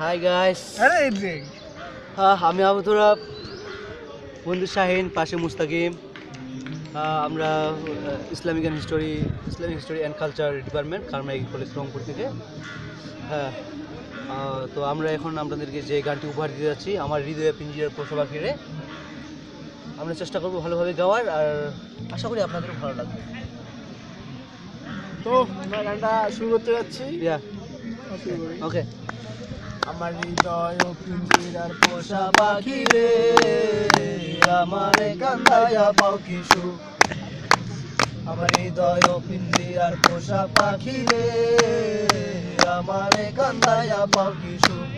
Hi guys. আমি আবুতুরা, বন্ধু শাহিন, পাশে মুস্তাকিম। আমরা Islamic history and culture department, Carmichael college, Rangpur থেকে। হ্যাঁ, তো আমরা এখন আপনাদেরকে যে গানটি উপহার দিতে যাচ্ছি, আমার হৃদয়ে পিঞ্জিরার পশু পাখিরে। আমরা চেষ্টা করবো ভালোভাবে গাওয়ার, আর আশা করি আপনাদেরও ভালো লাগবে। তো আমরা গানটা শুরু করতে যাচ্ছি। ওকে। আমার হৃদয় পিঞ্জিরার পোষা পাখি রে, আমারে কান্দাইয়া পাও কি সুখ। আমার হৃদয় পিঞ্জিরার পোষা পাখি রে, আমারে কান্দাইয়া পাও কি সুখ।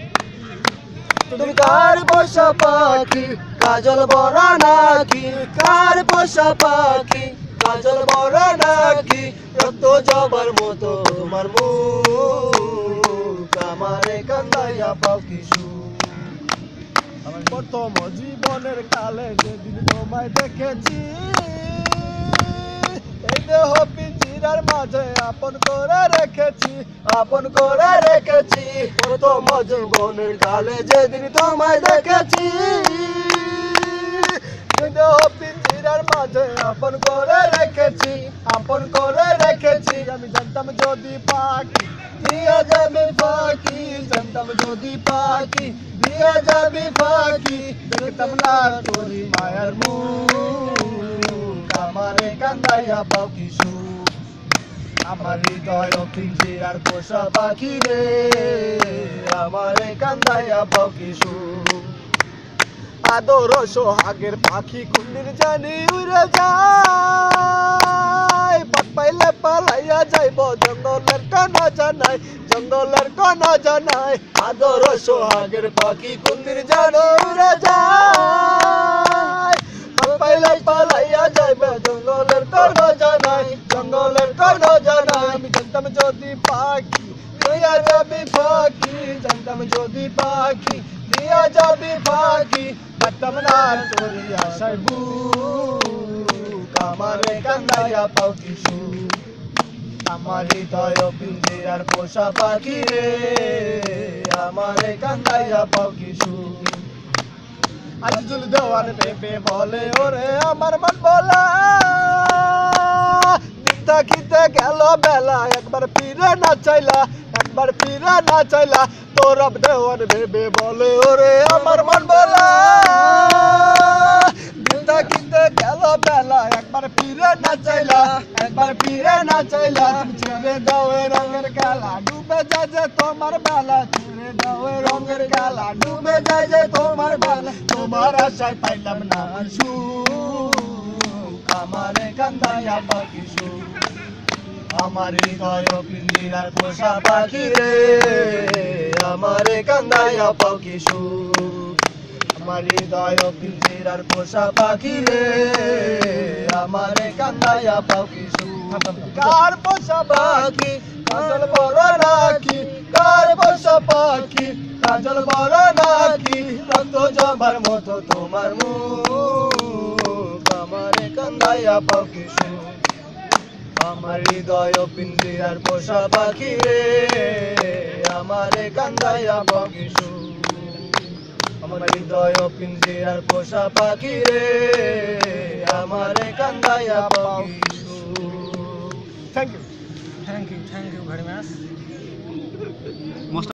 তুমি কার পোষা পাখি, কাজল বড় নাকি? কার পোষা পাখি, কাজল বড় নাকি? রক্ত জবার মতো তোমার মুখ, আমারে কান্দাইয়া পাও কি সুখ। আমার প্রথম জীবনের কালে যেদিন তোমায় দেখেছি, এই দেহ পিঞ্জিরার মাঝে আপন করে রেখেছি, আপন করে রেখেছি। প্রথম জীবনের কালে যেদিন তোমায় দেখেছি, এই দেহ পিঞ্জিরার মাঝে আপন করে রেখেছি, আপন করে রেখেছি। আমি জানতাম যদি পাখি দিয়া যাবে ফাঁকি, জানতাম যদি পাখি দিয়া যাবে ফাঁকি। দেখতাম না তোরি মায়ার মুখ, আমারে কান্দাইয়া পাও কি সুখ। আমার হৃদয় পিঞ্জিরার পোষা পাখি রে, আমারে কান্দাইয়া পাও কি সুখ। আদর সোহাগের পাখি কুন্দির জানি উড়ে যায়, পথ পাইলে পালাইয়া যাইব জঙ্গলের কোন জানাই, জঙ্গলের কোন জানাই। আদর সোহাগের পাখি কুন্দির জানো উড়ে যায়, পথ পাইলে পালাইয়া যাইব জঙ্গলের কোন জানাই, জঙ্গলের কোন জানাই। আমি জানতাম যদি পাখি দিয়া যাবি পাখি, জানতাম যদি পাখি দিয়া যাবি পাখি। পারতাম না তোরি আশায় বুক, আমারে কান্দাইয়া পাও কি সুখ। আমার হৃদয় পিঞ্জিরার পোষা পাখি রে, আমারে কান্দাইয়া পাও কি সুখ। আজিজুল দেওয়ান পেপে বলে ওরে আমার মন বলা, দিন থাকিতে গেল বেলা, একবার ফিরে না চাইলা, একবার ফিরে না চাইলা। তোরব দেওয়ান ভেবে বলে ওরে আমার মন বলা, দিন থাকিতে গেল বেলা, একবার ফিরে না চাইলা, একবার ফিরে না চাইলা। তুমি ছেড়ে দাও এ রঙের খেলা, ডুবে যায় যে তোমার বেলা, ছেড়ে দাও এ রঙের খেলা, ডুবে যায় যে তোমার বেলা। তোমার আশায় পাইলাম না সুখ, আমারে কান্দাইয়া পাও কি সুখ। আমার হৃদয় পিঞ্জিরার পোষা পাখি রে, আমারে কান্দাইয়া পাও কি সুখ। আমার হৃদয় পিঞ্জিরার পোষা পাখি রে, আমারে কান্দাইয়া পাও কি সুখ। কার পোষা পাখি কাজল বড় নাকি? কার পোষা পাখি, কাজল বড় নাকি? রক্ত জবার মতো তোমার মুখ, আমারে কান্দাইয়া পাও কি সুখ। আমার হৃদয় পিঞ্জিরার পোষা পাখি রে, আমারে কান্দাইয়া পাও কি সুখ। আমার হৃদয় পিঞ্জিরার পোষা পাখি রে, আমারে কান্দাইয়া পাও কি সুখ। Thank you. Thank you very much.